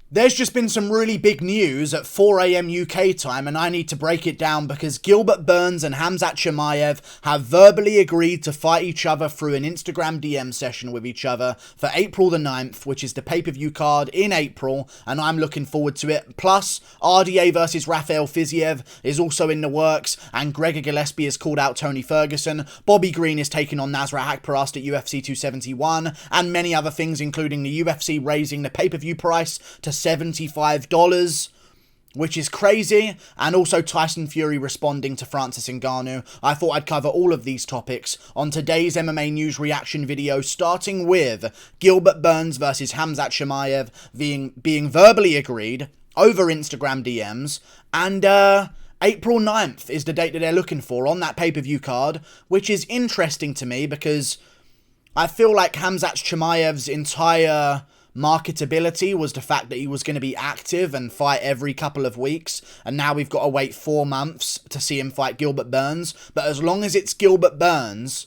There's just been some really big news at 4 AM UK time, and I need to break it down because Gilbert Burns and Khamzat Chimaev have verbally agreed to fight each other through an Instagram DM session with each other for April the 9th, which is the pay-per-view card in April, and I'm looking forward to it. Plus, RDA versus Raphael Fizzyev is also in the works, and Gregor Gillespie has called out Tony Ferguson. Bobby Green is taking on Nasrat Akparast at UFC 271, and many other things, including the UFC raising the pay-per-view price to $75, which is crazy, and also Tyson Fury responding to Francis Ngannou. I thought I'd cover all of these topics on today's MMA news reaction video, starting with Gilbert Burns versus Khamzat Chimaev being verbally agreed over Instagram DMs, and April 9th is the date that they're looking for on that pay-per-view card, which is interesting to me because I feel like Khamzat Chimaev's entire marketability was the fact that he was going to be active and fight every couple of weeks, and now we've got to wait 4 months to see him fight Gilbert Burns. But as long as it's Gilbert Burns,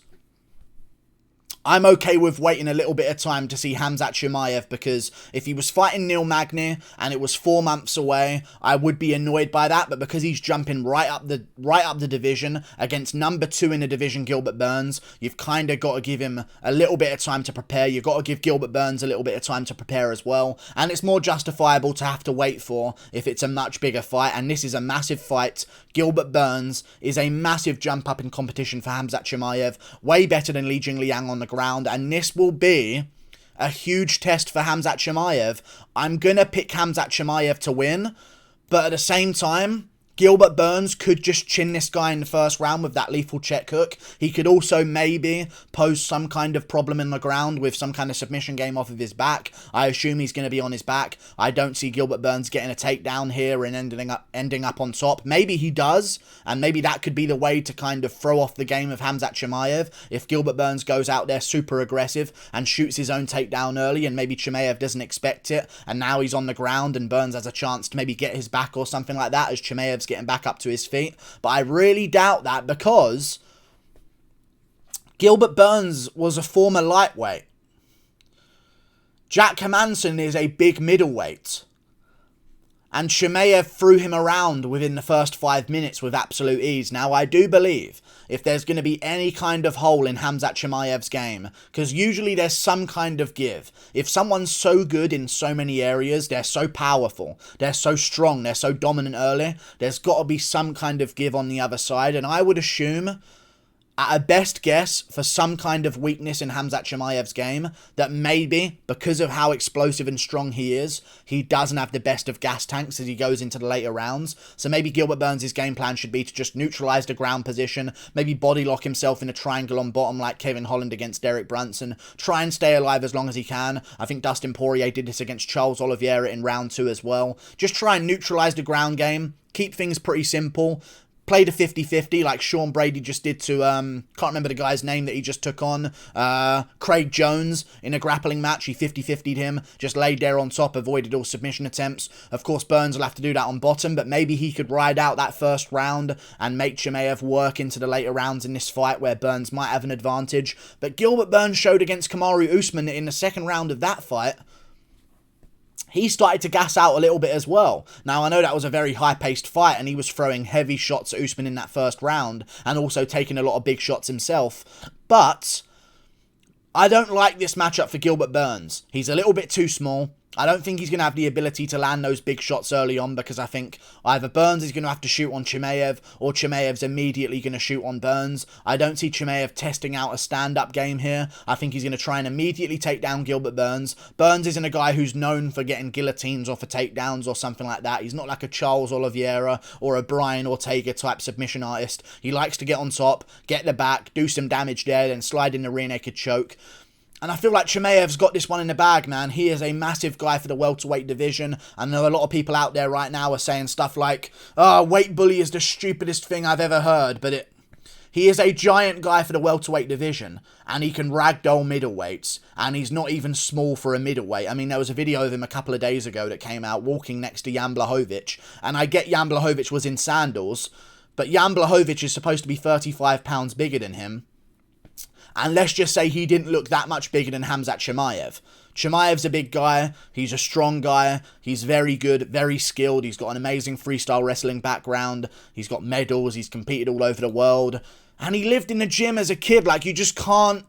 I'm okay with waiting a little bit of time to see Khamzat Chimaev, because if he was fighting Neil Magny and it was 4 months away, I would be annoyed by that. But because he's jumping right up the division against number 2 in the division, Gilbert Burns, you've kind of got to give him a little bit of time to prepare. You've got to give Gilbert Burns a little bit of time to prepare as well, and it's more justifiable to have to wait for if it's a much bigger fight, and this is a massive fight. Gilbert Burns is a massive jump up in competition for Khamzat Chimaev, way better than Li Jingliang on the ground, and this will be a huge test for Khamzat Chimaev. I'm gonna pick Khamzat Chimaev to win, but at the same time, Gilbert Burns could just chin this guy in the first round with that lethal check hook. He could also maybe pose some kind of problem in the ground with some kind of submission game off of his back. I assume he's going to be on his back. I don't see Gilbert Burns getting a takedown here and ending up on top. Maybe he does, and maybe that could be the way to kind of throw off the game of Khamzat Chimaev. If Gilbert Burns goes out there super aggressive and shoots his own takedown early, and maybe Chimaev doesn't expect it, and now he's on the ground and Burns has a chance to maybe get his back or something like that as Chimaev's getting back up to his feet. But I really doubt that, because Gilbert Burns was a former lightweight. Jack Hermansson is a big middleweight, and Chimaev threw him around within the first 5 minutes with absolute ease. Now, I do believe if there's going to be any kind of hole in Khamzat Chimaev's game, because usually there's some kind of give. If someone's so good in so many areas, they're so powerful, they're so strong, they're so dominant early, there's got to be some kind of give on the other side, and I would assume, at a best guess, for some kind of weakness in Khamzat Chimaev's game, that maybe, because of how explosive and strong he is, he doesn't have the best of gas tanks as he goes into the later rounds. So maybe Gilbert Burns' game plan should be to just neutralise the ground position, maybe body lock himself in a triangle on bottom like Kevin Holland against Derek Brunson, try and stay alive as long as he can. I think Dustin Poirier did this against Charles Oliveira in round 2 as well. Just try and neutralise the ground game, keep things pretty simple. Play the 50-50 like Sean Brady just did to, can't remember the guy's name that he just took on, Craig Jones in a grappling match. He 50-50'd him, just laid there on top, avoided all submission attempts. Of course, Burns will have to do that on bottom, but maybe he could ride out that first round and make Chimaev work into the later rounds in this fight where Burns might have an advantage. But Gilbert Burns showed against Kamaru Usman that in the second round of that fight, he started to gas out a little bit as well. Now, I know that was a very high-paced fight, and he was throwing heavy shots at Usman in that first round, and also taking a lot of big shots himself. But I don't like this matchup for Gilbert Burns. He's a little bit too small. I don't think he's going to have the ability to land those big shots early on, because I think either Burns is going to have to shoot on Chimaev, or Chimaev's immediately going to shoot on Burns. I don't see Chimaev testing out a stand-up game here. I think he's going to try and immediately take down Gilbert Burns. Burns isn't a guy who's known for getting guillotines off of takedowns or something like that. He's not like a Charles Oliveira or a Brian Ortega type submission artist. He likes to get on top, get the back, do some damage there, then slide in the rear naked choke. And I feel like Chimaev's got this one in the bag, man. He is a massive guy for the welterweight division. I know a lot of people out there right now are saying stuff like, "Oh, weight bully is the stupidest thing I've ever heard." But he is a giant guy for the welterweight division, and he can ragdoll middleweights, and he's not even small for a middleweight. I mean, there was a video of him a couple of days ago that came out walking next to Jan Blachowicz, and I get Jan Blachowicz was in sandals, but Jan Blachowicz is supposed to be 35 pounds bigger than him. And let's just say he didn't look that much bigger than Khamzat Chimaev. Chimaev's a big guy. He's a strong guy. He's very good, very skilled. He's got an amazing freestyle wrestling background. He's got medals. He's competed all over the world. And he lived in the gym as a kid. Like, you just can't...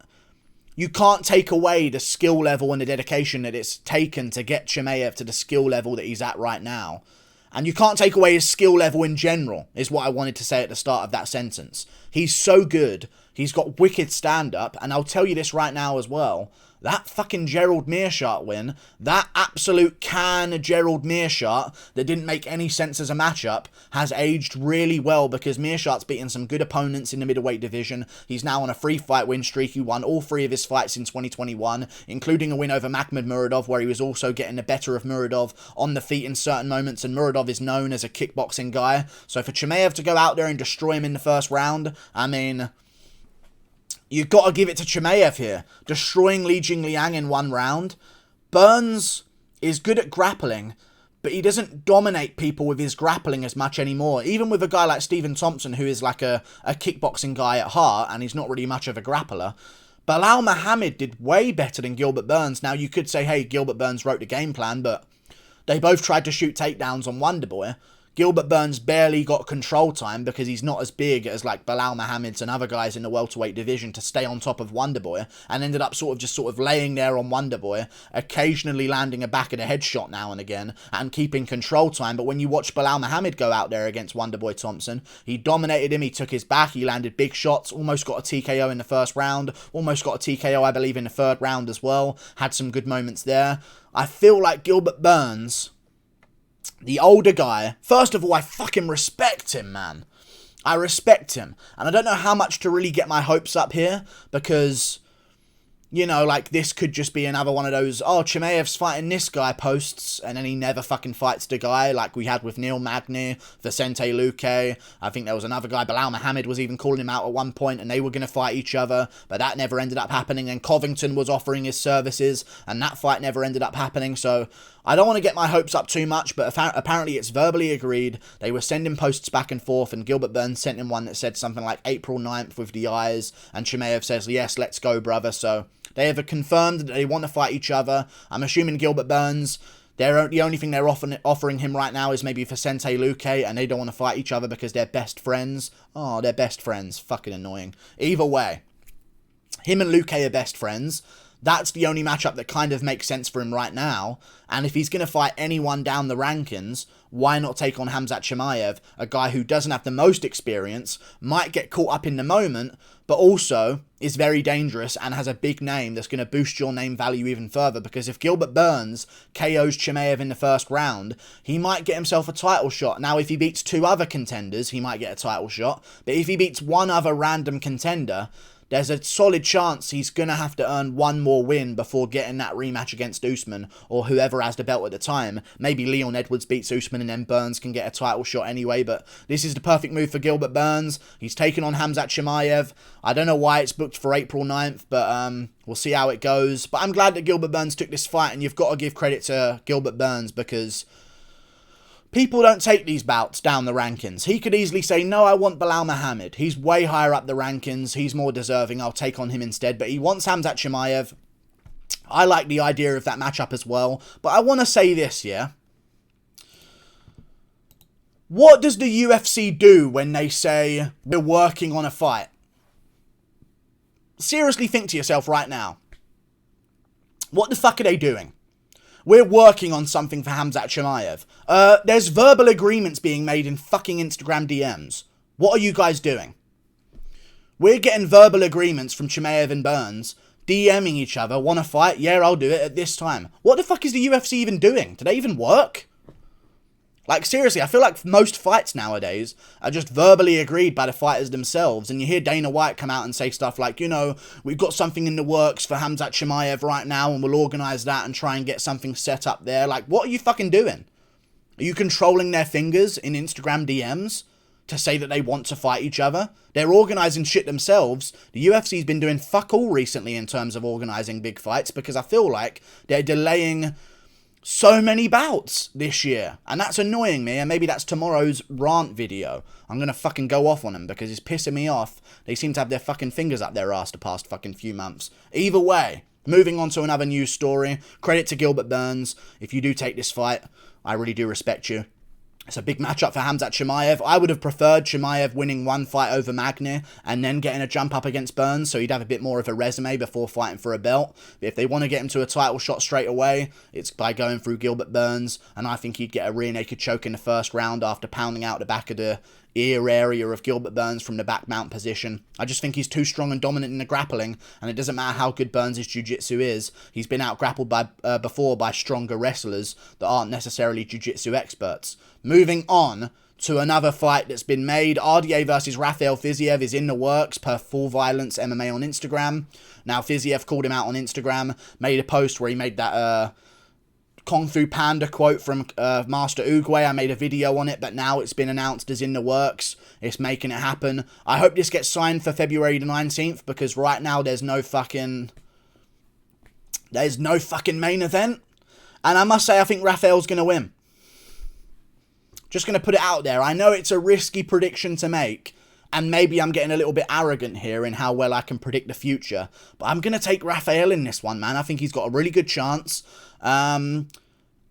You can't take away the skill level and the dedication that it's taken to get Chimaev to the skill level that he's at right now. And you can't take away his skill level in general, is what I wanted to say at the start of that sentence. He's so good. He's got wicked stand-up. And I'll tell you this right now as well. That fucking Gerald Meerschaert win, that absolute can Gerald Meerschaert that didn't make any sense as a matchup, has aged really well because Meerschaert's beaten some good opponents in the middleweight division. He's now on a 3-fight win streak. He won all 3 of his fights in 2021, including a win over Makhmud Muradov, where he was also getting the better of Muradov on the feet in certain moments, and Muradov is known as a kickboxing guy. So for Chimaev to go out there and destroy him in the first round, I mean... You got to give it to Chimaev here. Destroying Li Jingliang in 1 round. Burns is good at grappling, but he doesn't dominate people with his grappling as much anymore. Even with a guy like Stephen Thompson, who is like a kickboxing guy at heart, and he's not really much of a grappler. Belal Muhammad did way better than Gilbert Burns. Now, you could say, hey, Gilbert Burns wrote the game plan, but they both tried to shoot takedowns on Wonderboy. Gilbert Burns barely got control time because he's not as big as like Belal Muhammad's and other guys in the welterweight division to stay on top of Wonderboy, and ended up sort of laying there on Wonderboy, occasionally landing a back of the head shot now and again and keeping control time. But when you watch Belal Muhammad go out there against Wonderboy Thompson, he dominated him, he took his back, he landed big shots, almost got a TKO in the first round, almost got a TKO I believe in the 3rd round as well, had some good moments there. I feel like Gilbert Burns, the older guy, first of all, I fucking respect him, man. I respect him. And I don't know how much to really get my hopes up here, because, you know, like, this could just be another one of those, oh, Chimaev's fighting this guy posts, and then he never fucking fights the guy, like we had with Neil Magny, Vicente Luque. I think there was another guy, Belal Muhammad was even calling him out at one point, and they were going to fight each other, but that never ended up happening, and Covington was offering his services, and that fight never ended up happening. So I don't want to get my hopes up too much, but apparently it's verbally agreed. They were sending posts back and forth, and Gilbert Burns sent him one that said something like April 9th with the eyes, and Chimaev says, yes, let's go, brother. So they have confirmed that they want to fight each other. I'm assuming Gilbert Burns, the only thing they're offering him right now is maybe Vicente Luque, and they don't want to fight each other because they're best friends. Oh, they're best friends. Fucking annoying. Either way, him and Luque are best friends. That's the only matchup that kind of makes sense for him right now. And if he's going to fight anyone down the rankings, why not take on Khamzat Chimaev, a guy who doesn't have the most experience, might get caught up in the moment, but also is very dangerous and has a big name that's going to boost your name value even further. Because if Gilbert Burns KOs Chimaev in the 1st round, he might get himself a title shot. Now, if he beats 2 other contenders, he might get a title shot. But if he beats 1 other random contender, there's a solid chance he's going to have to earn 1 more win before getting that rematch against Usman, or whoever has the belt at the time. Maybe Leon Edwards beats Usman and then Burns can get a title shot anyway, but this is the perfect move for Gilbert Burns. He's taken on Khamzat Chimaev. I don't know why it's booked for April 9th, but we'll see how it goes. But I'm glad that Gilbert Burns took this fight, and you've got to give credit to Gilbert Burns, because people don't take these bouts down the rankings. He could easily say, no, I want Belal Muhammad. He's way higher up the rankings. He's more deserving. I'll take on him instead. But he wants Khamzat Chimaev. I like the idea of that matchup as well. But I want to say this, yeah? What does the UFC do when they say, we're working on a fight? Seriously think to yourself right now. What the fuck are they doing? We're working on something for Khamzat Chimaev. There's verbal agreements being made in fucking Instagram DMs. What are you guys doing? We're getting verbal agreements from Chimaev and Burns, DMing each other, want to fight? Yeah, I'll do it at this time. What the fuck is the UFC even doing? Do they even work? Like, seriously, I feel like most fights nowadays are just verbally agreed by the fighters themselves. And you hear Dana White come out and say stuff like, you know, we've got something in the works for Khamzat Chimaev right now, and we'll organise that and try and get something set up there. Like, what are you fucking doing? Are you controlling their fingers in Instagram DMs to say that they want to fight each other? They're organising shit themselves. The UFC's been doing fuck all recently in terms of organising big fights, because I feel like they're delaying so many bouts this year, and that's annoying me. And maybe that's tomorrow's rant video. I'm gonna fucking go off on them because it's pissing me off. They seem to have their fucking fingers up their ass the past fucking few months. Either way, Moving on to another news story. Credit to Gilbert Burns. If you do take this fight, I really do respect you. It's a big matchup for Khamzat Chimaev. I would have preferred Chimaev winning one fight over Magny and then getting a jump up against Burns, so he'd have a bit more of a resume before fighting for a belt. But if they want to get him to a title shot straight away, it's by going through Gilbert Burns, and I think he'd get a rear naked choke in the first round after pounding out the back of the ear area of Gilbert Burns from the back mount position. I just think he's too strong and dominant in the grappling, and it doesn't matter how good Burns' jiu-jitsu is. He's been out-grappled before by stronger wrestlers that aren't necessarily jiu-jitsu experts. Moving on to another fight that's been made. RDA versus Raphael Fizzyev is in the works per Full Violence MMA on Instagram. Now, Fiziev called him out on Instagram, made a post where he made that Kung Fu Panda quote from Master Oogway. I made a video on it, but now it's been announced as in the works. It's making it happen. I hope this gets signed for February the 19th, because right now there's no fucking main event. And I must say, I think Raphael's going to win. Just going to put it out there. I know it's a risky prediction to make, and maybe I'm getting a little bit arrogant here in how well I can predict the future, but I'm going to take Raphael in this one, man. I think he's got a really good chance. And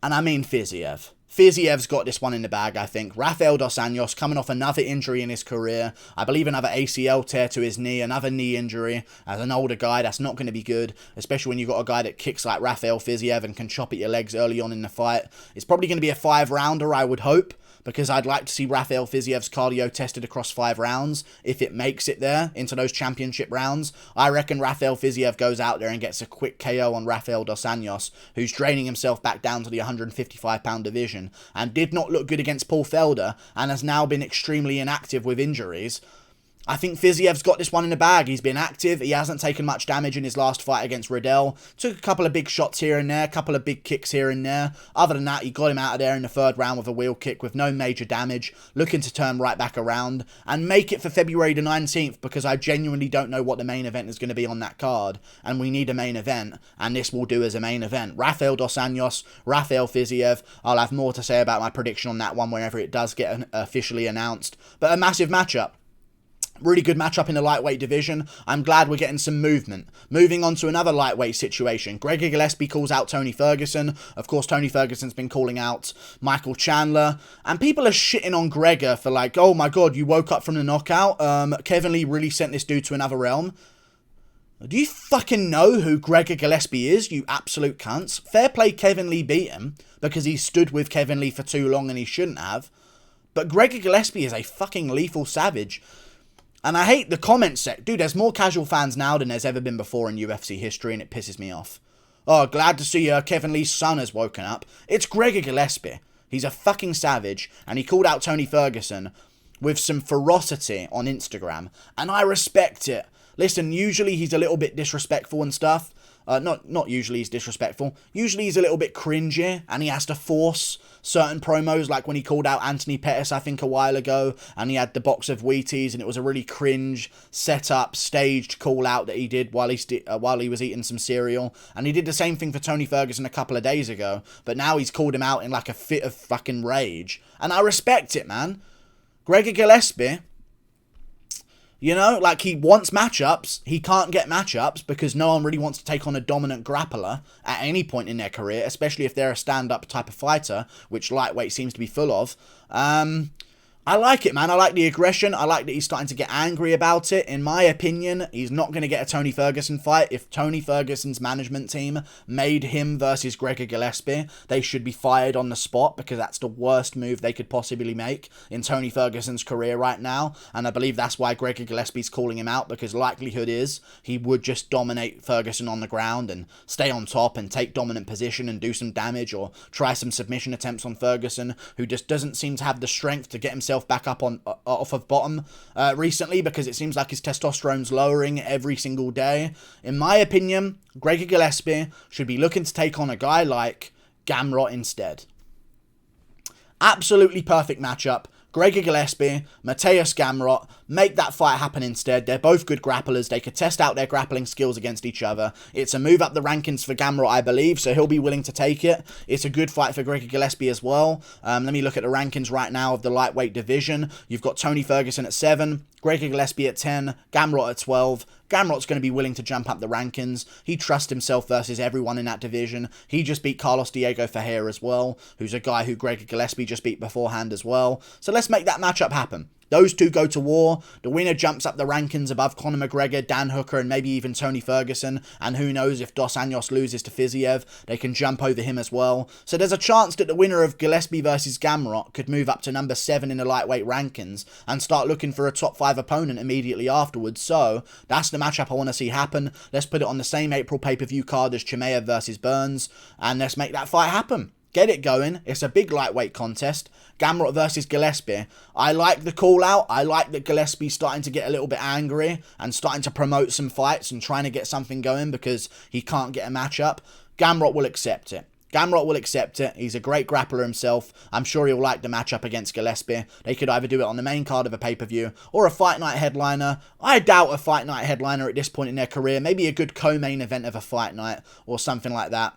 I mean Fiziev. Fiziev's got this one in the bag, I think. Rafael dos Anjos coming off another injury in his career. I believe another ACL tear to his knee, another knee injury. As an older guy, that's not going to be good, especially when you've got a guy that kicks like Raphael Fizzyev and can chop at your legs early on in the fight. It's probably going to be a 5-rounder, I would hope, because I'd like to see Raphael Fizzjev's cardio tested across 5 rounds. If it makes it there into those championship rounds, I reckon Raphael Fizzyev goes out there and gets a quick KO on Rafael dos Anjos, who's draining himself back down to the 155-pound division, and did not look good against Paul Felder, and has now been extremely inactive with injuries. I think Fizzjev's got this one in the bag. He's been active. He hasn't taken much damage in his last fight against Riddell. Took a couple of big shots here and there, a couple of big kicks here and there. Other than that, he got him out of there in the 3rd round with a wheel kick with no major damage, looking to turn right back around and make it for February the 19th, because I genuinely don't know what the main event is going to be on that card, and we need a main event, and this will do as a main event. Rafael dos Anjos, Raphael Fizzyev. I'll have more to say about my prediction on that one whenever it does get officially announced, but a massive matchup. Really good matchup in the lightweight division. I'm glad we're getting some movement. Moving on to another lightweight situation. Gregor Gillespie calls out Tony Ferguson. Of course, Tony Ferguson's been calling out Michael Chandler. And people are shitting on Gregor for like, oh my god, you woke up from the knockout. Kevin Lee really sent this dude to another realm. Do you fucking know who Gregor Gillespie is, you absolute cunts? Fair play Kevin Lee beat him, because he stood with Kevin Lee for too long and he shouldn't have. But Gregor Gillespie is a fucking lethal savage. And I hate the comment section. Dude, there's more casual fans now than there's ever been before in UFC history, and it pisses me off. Oh, glad to see Kevin Lee's son has woken up. It's Gregor Gillespie. He's a fucking savage, and he called out Tony Ferguson with some ferocity on Instagram, and I respect it. Listen, usually he's a little bit disrespectful and stuff. Not usually he's disrespectful. Usually he's a little bit cringy, and he has to force certain promos, like when he called out Anthony Pettis, I think, a while ago, and he had the box of Wheaties, and it was a really cringe, set-up, staged call-out that he did while he was eating some cereal. And he did the same thing for Tony Ferguson a couple of days ago, but now he's called him out in like a fit of fucking rage. And I respect it, man. Gregor Gillespie, you know, like, he wants matchups. He can't get matchups because no one really wants to take on a dominant grappler at any point in their career, especially if they're a stand-up type of fighter, which lightweight seems to be full of. I like it, man. I like the aggression. I like that he's starting to get angry about it. In my opinion, he's not going to get a Tony Ferguson fight. If Tony Ferguson's management team made him versus Gregor Gillespie, they should be fired on the spot, because that's the worst move they could possibly make in Tony Ferguson's career right now. And I believe that's why Gregor Gillespie's calling him out, because likelihood is he would just dominate Ferguson on the ground and stay on top and take dominant position and do some damage, or try some submission attempts on Ferguson, who just doesn't seem to have the strength to get himself back up on off of bottom recently, because it seems like his testosterone's lowering every single day. In my opinion, Gregor Gillespie should be looking to take on a guy like Gamora instead. Absolutely perfect matchup. Gregor Gillespie, Mateusz Gamrot, Make that fight happen instead. They're both good grapplers. They could test out their grappling skills against each other. It's a move up the rankings for Gamora, I believe, so he'll be willing to take it. It's a good fight for Gregor Gillespie as well. Let me look at the rankings right now of the lightweight division. You've got Tony Ferguson at 7, Gregor Gillespie at 10, Gamrot at 12. Gamrot's going to be willing to jump up the rankings. He trusts himself versus everyone in that division. He just beat Carlos Diego Ferreira as well, who's a guy who Gregor Gillespie just beat beforehand as well. So let's make that matchup happen. Those two go to war. The winner jumps up the rankings above Conor McGregor, Dan Hooker, and maybe even Tony Ferguson. And who knows, if Dos Anjos loses to Fiziev, they can jump over him as well. So there's a chance that the winner of Gillespie versus Gamrot could move up to number 7 in the lightweight rankings and start looking for a top 5 opponent immediately afterwards. So that's the matchup I want to see happen. Let's put it on the same April pay-per-view card as Chimaev versus Burns, and let's make that fight happen. Get it going. It's a big lightweight contest. Gamrot versus Gillespie. I like the call out. I like that Gillespie's starting to get a little bit angry and starting to promote some fights and trying to get something going because he can't get a matchup. Gamrot will accept it. Gamrot will accept it. He's a great grappler himself. I'm sure he'll like the matchup against Gillespie. They could either do it on the main card of a pay-per-view or a fight night headliner. I doubt a fight night headliner at this point in their career. Maybe a good co-main event of a fight night or something like that.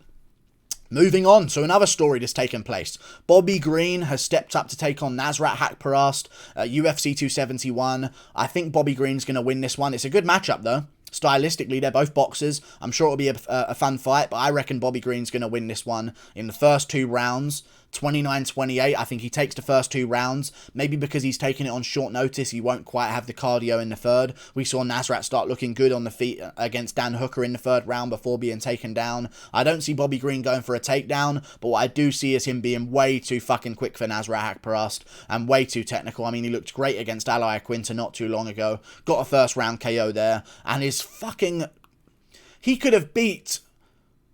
Moving on to another story that's taken place. Bobby Green has stepped up to take on Nasrat Haqparast at UFC 271. I think Bobby Green's going to win this one. It's a good matchup though. Stylistically, they're both boxers. I'm sure it'll be a fun fight, but I reckon Bobby Green's going to win this one in the first 2 rounds. 29-28, I think he takes the first 2 rounds. Maybe because he's taking it on short notice, he won't quite have the cardio in the third. We saw Nasrat start looking good on the feet against Dan Hooker in the 3rd round before being taken down. I don't see Bobby Green going for a takedown, but what I do see is him being way too fucking quick for Nasrat Haqparast and way too technical. I mean, he looked great against Al Iaquinta not too long ago. Got a first round KO there, and his fucking... He could have beat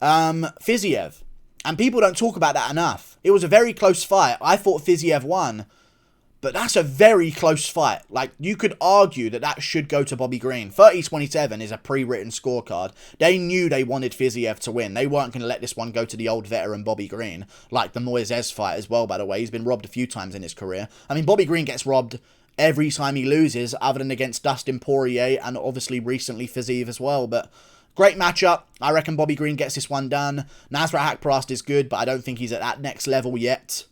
Fiziev. And people don't talk about that enough. It was a very close fight. I thought Fiziev won. But that's a very close fight. Like, you could argue that that should go to Bobby Green. 30-27 is a pre-written scorecard. They knew they wanted Fiziev to win. They weren't going to let this one go to the old veteran Bobby Green. Like the Moises fight as well, by the way. He's been robbed a few times in his career. I mean, Bobby Green gets robbed every time he loses, other than against Dustin Poirier and obviously recently Fiziev as well. But... great matchup. I reckon Bobby Green gets this one done. Nasrat Haqparast is good, but I don't think he's at that next level yet.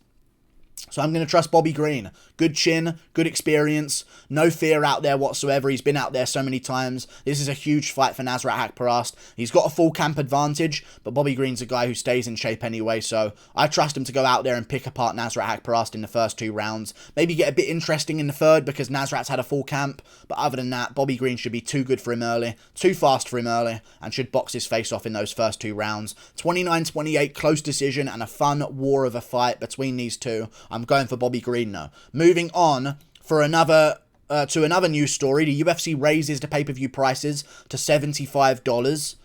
So I'm going to trust Bobby Green. Good chin, good experience, no fear out there whatsoever. He's been out there so many times. This is a huge fight for Nasrat Haqparast. He's got a full camp advantage, but Bobby Green's a guy who stays in shape anyway, so I trust him to go out there and pick apart Nasrat Haqparast in the first 2 rounds. Maybe get a bit interesting in the 3rd because Nasrat's had a full camp, but other than that, Bobby Green should be too good for him early, too fast for him early, and should box his face off in those first 2 rounds. 29-28, close decision, and a fun war of a fight between these two. I'm going for Bobby Green now. Moving on for another to another news story. The UFC raises the pay-per-view prices to $75.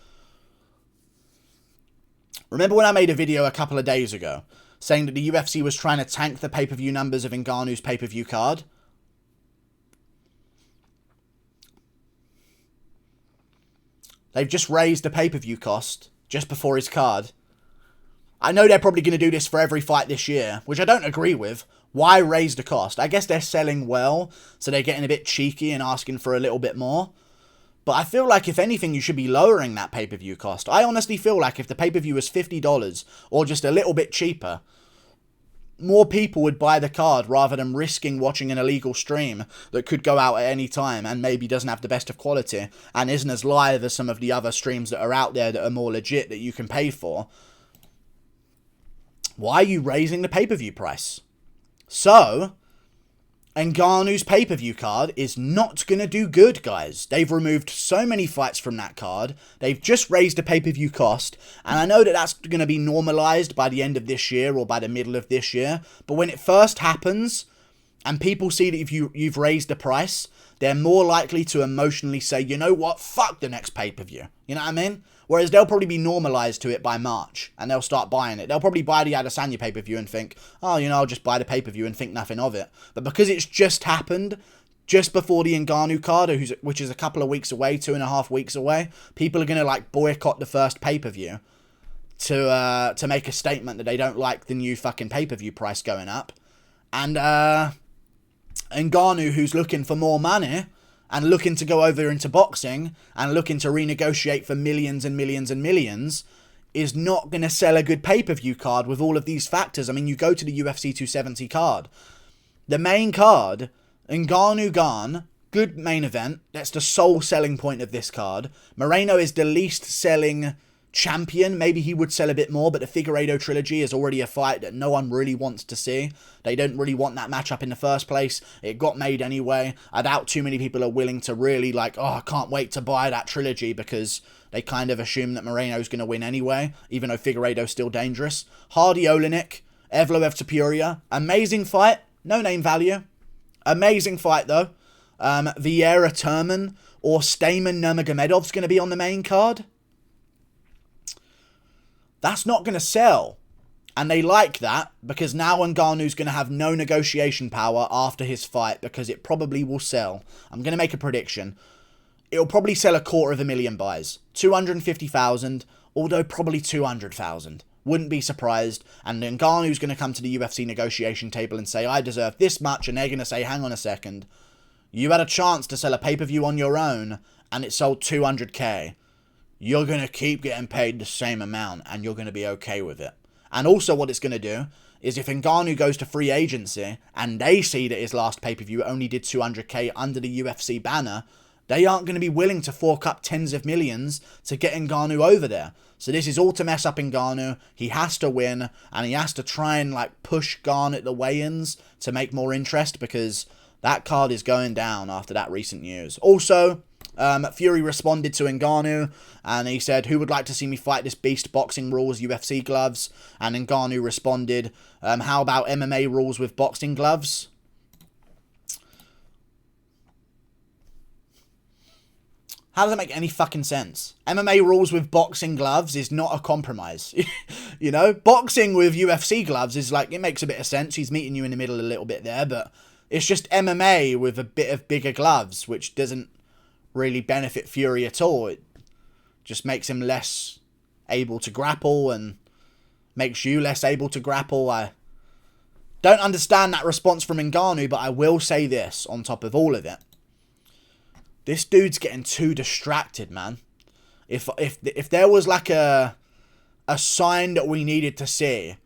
Remember when I made a video a couple of days ago saying that the UFC was trying to tank the pay-per-view numbers of Ngannou's pay-per-view card? They've just raised the pay-per-view cost just before his card. I know they're probably going to do this for every fight this year, which I don't agree with. Why raise the cost? I guess they're selling well, so they're getting a bit cheeky and asking for a little bit more. But I feel like, if anything, you should be lowering that pay-per-view cost. I honestly feel like if the pay-per-view was $50 or just a little bit cheaper, more people would buy the card rather than risking watching an illegal stream that could go out at any time and maybe doesn't have the best of quality and isn't as live as some of the other streams that are out there that are more legit that you can pay for. Why are you raising the pay-per-view price? So, Ngannou's pay-per-view card is not going to do good, guys. They've removed so many fights from that card. They've just raised the pay-per-view cost. And I know that that's going to be normalized by the end of this year or by the middle of this year. But when it first happens and people see that if you've raised the price, they're more likely to emotionally say, you know what, fuck the next pay-per-view. You know what I mean? Whereas they'll probably be normalised to it by March, and they'll start buying it. They'll probably buy the Adesanya pay-per-view and think, oh, you know, I'll just buy the pay-per-view and think nothing of it. But because it's just happened, just before the Ngannou card, which is a couple of weeks away, 2.5 weeks away, people are going to, like, boycott the first pay-per-view to make a statement that they don't like the new fucking pay-per-view price going up. And Ngannou, who's looking for more money, and looking to go over into boxing and looking to renegotiate for millions and millions and millions is not going to sell a good pay-per-view card with all of these factors. I mean, you go to the UFC 270 card. The main card, Ngannou Gane, good main event. That's the sole selling point of this card. Moreno is the least selling champion. Maybe he would sell a bit more, but the Figueiredo trilogy is already a fight that no one really wants to see. They don't really want that matchup in the first place. It got made anyway. I doubt too many people are willing to really like, oh, I can't wait to buy that trilogy, because they kind of assume that Moreno's going to win anyway, even though Figueiredo's still dangerous. Hardy Olenek, Evloev Topuria, amazing fight. No name value. Amazing fight though. Vieira Turman or Stamen Nurmagomedov's going to be on the main card. That's not going to sell. And they like that because now Ngannou's going to have no negotiation power after his fight, because it probably will sell. I'm going to make a prediction. It'll probably sell 250,000 buys. 250,000, although probably 200,000. Wouldn't be surprised. And Ngannou's going to come to the UFC negotiation table and say, I deserve this much. And they're going to say, hang on a second. You had a chance to sell a pay-per-view on your own and it sold 200k. You're going to keep getting paid the same amount and you're going to be okay with it. And also what it's going to do is if Ngannou goes to free agency and they see that his last pay-per-view only did 200k under the UFC banner, they aren't going to be willing to fork up tens of millions to get Ngannou over there. So this is all to mess up Ngannou. He has to win, and he has to try and like push Gane at the weigh-ins to make more interest, because that card is going down after that recent news. Also, Fury responded to Ngannou, and he said, who would like to see me fight this beast boxing rules UFC gloves? And Ngannou responded, how about MMA rules with boxing gloves? How does that make any fucking sense? MMA rules with boxing gloves is not a compromise. You know, boxing with UFC gloves is like, it makes a bit of sense. He's meeting you in the middle a little bit there, but it's just MMA with a bit of bigger gloves, which doesn't really benefit Fury at all. It just makes him less able to grapple and makes you less able to grapple. I don't understand that response from Ngannou, but I will say this on top of all of it. This dude's getting too distracted, man. If there was like a sign that we needed to see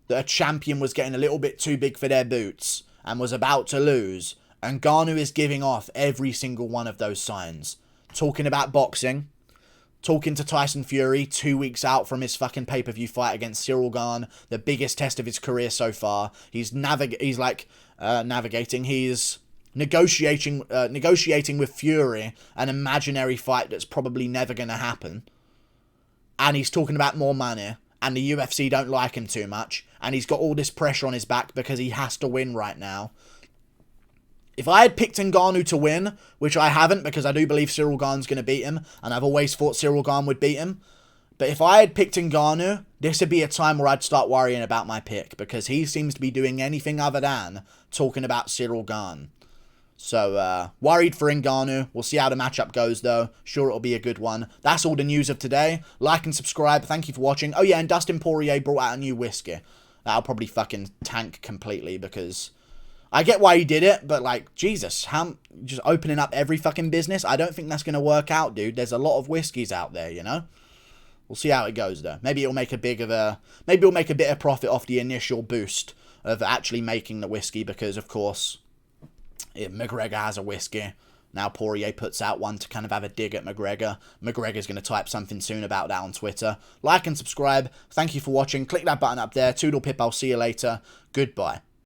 that a champion was getting a little bit too big for their boots and was about to lose, Ngannou is giving off every single one of those signs. Talking about boxing, talking to Tyson Fury 2 weeks out from his fucking pay-per-view fight against Cyril Gane, the biggest test of his career so far. He's negotiating with Fury an imaginary fight that's probably never going to happen. And he's talking about more money, and the UFC don't like him too much, and he's got all this pressure on his back because he has to win right now. If I had picked Ngannou to win, which I haven't because I do believe Cyril Gane's going to beat him, and I've always thought Cyril Gane would beat him, but if I had picked Ngannou, this would be a time where I'd start worrying about my pick, because he seems to be doing anything other than talking about Cyril Gane. So, worried for Ngannou. We'll see how the matchup goes, though. Sure, it'll be a good one. That's all the news of today. Like and subscribe. Thank you for watching. Oh, yeah, and Dustin Poirier brought out a new whiskey. That'll probably fucking tank completely, because I get why he did it, but, like, Jesus, how just opening up every fucking business? I don't think that's going to work out, dude. There's a lot of whiskeys out there, you know? We'll see how it goes, though. Maybe it'll make a bit of profit off the initial boost of actually making the whiskey, because, of course, if McGregor has a whiskey, now Poirier puts out one to kind of have a dig at McGregor. McGregor's going to type something soon about that on Twitter. Like and subscribe. Thank you for watching. Click that button up there. Toodle pip. I'll see you later. Goodbye.